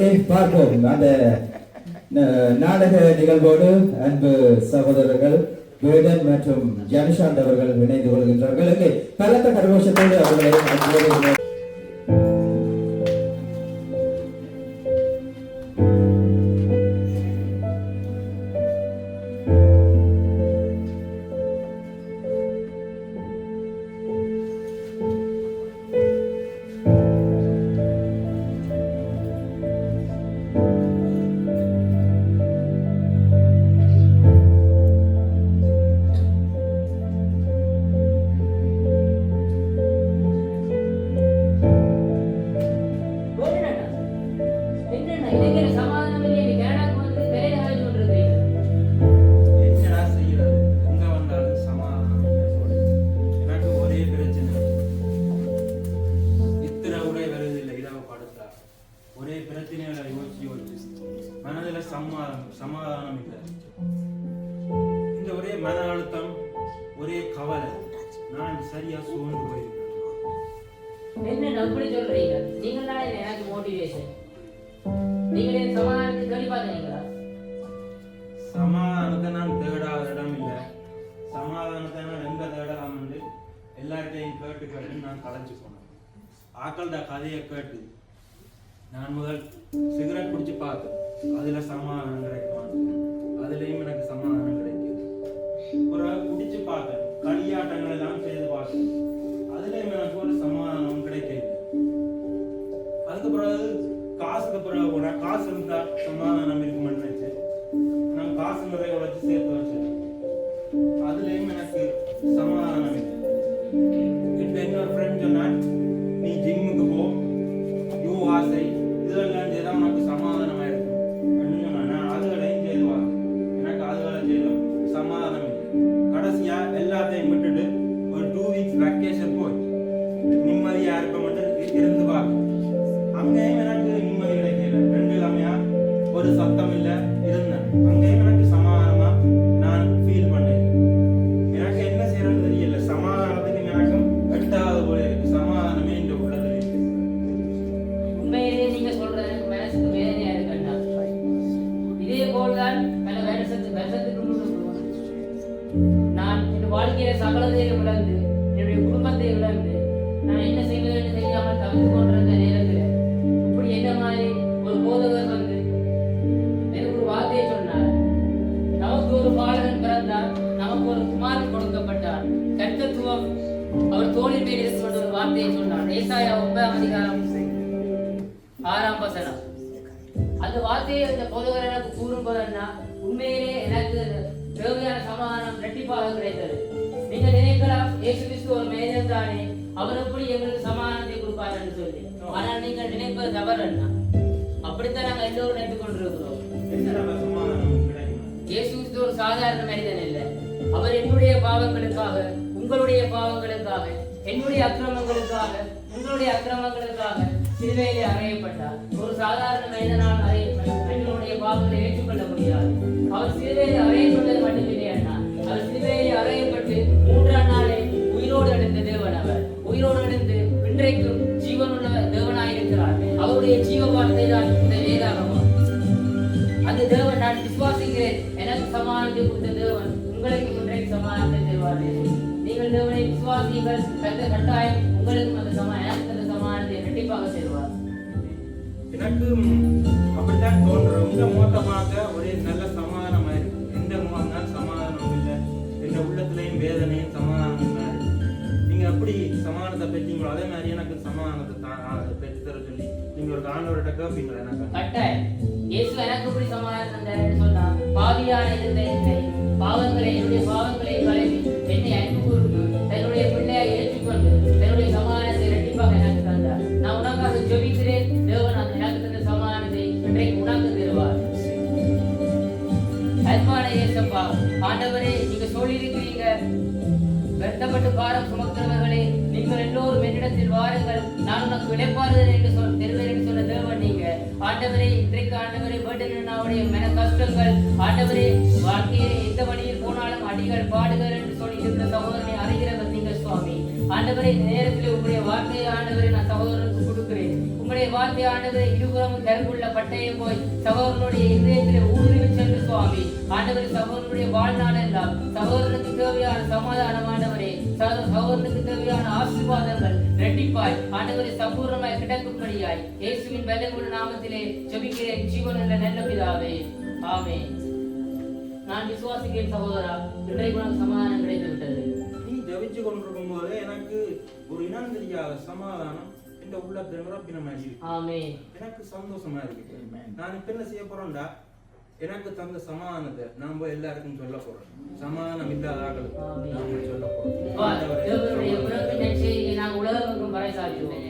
நேர்களே பார்ப்போம் அந்த நாடக நிகழ்வோடு அன்பு சகோதரர்கள் வேடன் மற்றும் ஜனிஷாந்த் அவர்கள் இணைந்து கொள்கின்றார்கள். பலத்த கரகோஷத்தோடு அவர்களை சமாதானம் இல்லை. இந்த ஒரே மன அழுத்தம், ஒரே கவலை, நான் சரியா சோர்ந்து போயிருக்கேன். என்ன அப்படி சொல்றீங்க? நீங்களா எனக்கு மோட்டிவேஷன். நீங்களே சமாதானத்தை தேடி பார்த்தீங்களா? சமாதானத்தை நான் தேடாத இடம் இல்லை. சமாதானத்தை நான் எங்க தேடலாம் என்று எல்லார்ட்டையும் கேட்டு கேட்டு நான் களைஞ்சு போனேன். ஆக்கள்ட கதையை கேட்டு நான் முதல் சிகரெட் குடிச்சு பார்த்தேன். அதுல சமாதானம் கிடைக்குமா? அதுலயும் எனக்கு சமாதானம் கிடைக்குது. ஒரு குடிச்சு பார்த்தேன், களியாட்டங்கள் எல்லாம் செய்து பார்த்தேன். அதுலயும் எனக்கு ஒரு சமாதானம் கிடைக்குது. அதுக்கு பிறகு காசுக்கு பிறகு கூட காசு இருந்தா சமாதானம் இருக்குமென்னு நினைச்சு நான் காசு நிறைய வச்சு சேர்த்து வச்சேன். அதுலயும் எனக்கு சமாதானம் இல்லை. இப்ப இன்னொரு ஃப்ரெண்ட் சொன்னான், நீ ஜிம்முக்கு போ, ஆசை இதெல்லாம் செய்தா உனக்கு சமாதானம் ஆயிடும். நான் அதுகளையும் செய்துவா, எனக்கு அதுகளை செய்தும் சமாதானம் இல்லை. கடைசியா எல்லாத்தையும் விட்டுட்டு ஒரு 2 வீக்ஸ் வெக்கேஷன் போய் நிம்மதியா இருக்க மட்டும் இருந்து பார்க்க. அங்கேயும் எனக்கு நிம்மதி கிடைக்கல. 2 கிழமையா ஒரு சத்தம் இல்லை இருந்தேன். அங்கேயும் எனக்கு சமாதானமா நான் ஃபீல் பண்ணேன். எனக்கு என்ன செய்யறது தெரியல. சமாதானத்துக்கு எனக்கும் எட்டாவது போல இருக்கு. சமாதானமே இந்த உள்ளது இருக்கு. உண்மையிலேயே நீங்க சொல்றது எனக்கு மனசுக்கு வேதனையா இருக்குன்னா, இதே போல்தான் பல வருஷத்துக்கு நான் என் வாழ்க்கையில சகலத்தையும் இழந்து, என்னுடைய குடும்பத்தை இழந்து, நான் என்ன செய்வதென்று தெரியாமல் தவிர்த்து கொண்டிருந்த நேரத்தில் இப்படி என்ன மாதிரி ஒரு போதகர் வந்து எனக்கு ஒரு வார்த்தையை சொன்னார். நமக்கு ஒரு பாலகன் பிறந்தார், நமக்கு ஒரு குமாரன் கொடுக்கப்பட்டார், கர்த்தத்துவம் அவர் தோளின் மேல் இருக்கும் ஒரு வார்த்தையை சொன்னார். ஏசாயா 9:6 அந்த வார்த்தையை இந்த போதகர் எனக்கு கூறும்போதுன்னா உண்மையிலே எனக்கு தேவையான சமாதானம் இரட்டிப்பாக கிடைத்தது. நீங்க நினைக்கலாம், இயேசு கிறிஸ்து ஒரு மேஜர் தானே, அவர் எப்படி எங்களுக்கு சமாதானத்தை கொடுப்பார் என்று சொல்லி. ஆனால் நீங்கள் நினைப்பது தவறு அண்ணா. அப்படித்தான் நாங்கள் எல்லோரும் நினைத்துக் கொண்டிருக்கிறோம். இயேசு கிறிஸ்து ஒரு சாதாரண மனிதன் இல்லை. அவர் என்னுடைய பாவங்களுக்காக, உங்களுடைய பாவங்களுக்காக, என்னுடைய அக்கிரமங்களுக்காக, உங்களுடைய அக்கிரமங்களுக்காக சிலுவையிலே அறையப்பட்டார். ஒரு சாதாரண மனிதனால் மனிதனுடைய பாவங்களை ஏற்றுக்கொள்ள முடியாது. அவர் சிலுவையில் அறையப்பட்டது மட்டுமில்லை அண்ணா, அவர் சிலுவையில் அறையப்பட்டு 3ஆம் நாளே உயிரோடு எழுந்த தேவன். அவர் உயிரோடு எழுந்து இன்றைக்கும் ஜீவனுள்ள தேவனாயிருக்கிறார். அவருடைய ஜீவ வார்த்தை தான் இந்த வேதாகமம். அந்த தேவன் நான் விசுவாசிக்கிறேன், எனக்கு சமாதானத்தை கொடுத்த தேவன் உங்களுக்கு இன்றைக்கு சமாதானத்தை தருவார்கள். நீங்கள் தேவனை விசுவாசிகள், கட்டாயம் உங்களுக்கு அந்த சமாதானத்தை இரட்டிப்பாக செய்வார். எனக்கு அப்படித்தான் தோன்றும். இந்த மோட்டமாக ஒரே நல்ல சமாதானமா இருக்கு. எந்த முகம்தான் சமாதானம் இல்லை. எந்த உள்ளத்திலையும் வேதனையும் சமாதானம் இல்லை. நீங்க எப்படி சமாதானத்தை பெற்றீங்களோ அதே மாதிரி எனக்கு சமாதானத்தை பெற்று தர சொல்லி நீங்க ஒரு ஆண்டவர்கிட்ட கேட்பீங்களா? எனக்கு கட்டாயம் இயேசு எனக்கு எப்படி சமாதானம் சொன்னா, பாவியான இருந்த என்னை பாவங்களை, என்னுடைய பாவங்களை கழுவி என்னை அன்பு கூர்ந்து தன்னுடைய பிள்ளையை ஏற்றுக்கொண்டு தன்னுடைய சமாதானத்தை இரட்டிப்பாக எனக்கு தந்தார். நான் உனக்காக ஜெபிக்கிறேன். தேவன் அந்த எனக்கு தந்த சமாதானத்தை இன்றைக்கு உனக்கு தருவார். அன்பான இயேசப்பா, ஆண்டவரே, நீங்க சொல்லியிருக்கிறீங்க, வருத்தப்பட்டு பாரம் சுமக்கிறவர்களே நீங்கள் எல்லோரும் என்னிடத்தில் வாருங்கள், நான் உனக்கு விளைப்பாறுதல் என்று தருவேன் என்று சொன்ன தேவன் நீங்க. ஆண்டவரே, இன்றைக்கு ஆண்டவரே வேட்டனுடைய மன கஷ்டங்கள், ஆண்டவரே வாழ்க்கையிலே எந்த வழியில் போனாலும் அடிகள் பாடுகள் என்று சொல்லி இருக்கிற சகோதரனை அறிகிறவர் நீங்கள் சுவாமி. ஆண்டவரே, இந்த நேரத்தில் உங்களுடைய வார்த்தையை ஆண்டவரை நான் சகோதரனுக்கு கொடுக்கிறேன். உங்களுடைய உங்களுடைய வார்த்தை ஆண்டவரை இருபுறமும் கருவுள்ள பட்டயம் போய் சகோதரனுடைய இதயத்தில் ஊடுருவி சென்று சுவாமி ஆண்டவரை சகோதரனுடைய வாழ்நாள் எல்லாம் சகோதரனுக்கு தேவையான சமாதானம் ஆண்டவரே சகோதரனுக்கு தேவையான ஆசீர்வாதங்கள் ரெட்டிப்பாய் ஆண்டவரை சம்பூர்ணமாய் கிடக்கும்படியாய் இயேசுவின் வல்லமையுள்ள நாமத்திலே ஜெபிக்கிறேன் ஜீவனுள்ள நல்ல பிதாவே ஆமென். நான் விசுவாசிக்கிறேன் சகோதரா, இன்றைக்கு உனக்கு சமாதானம் கிடைத்து விட்டது. நீ ஜபிச்சு கொண்டிருக்கும் போது எனக்கு ஒரு இனம் தெரியாத சமாதானம் இந்த உள்ளத்தை நிரப்பின மாதிரி இருக்கு. ஆமென். எனக்கு சந்தோஷமா இருக்கு. நான் இப்ப என்ன செய்ய போறேன்டா, எனக்கு தந்த சமாதானத்தை நான் போய் எல்லாருக்கும் சொல்ல போறேன். சமாதானம் இல்லாத ஆட்களுக்கு நான் போய் சொல்ல போறேன். தேவனுடைய உறவின் நற்செய்தியை நாங்கள் உலகமெங்கும் பறைசாற்றுவோம்.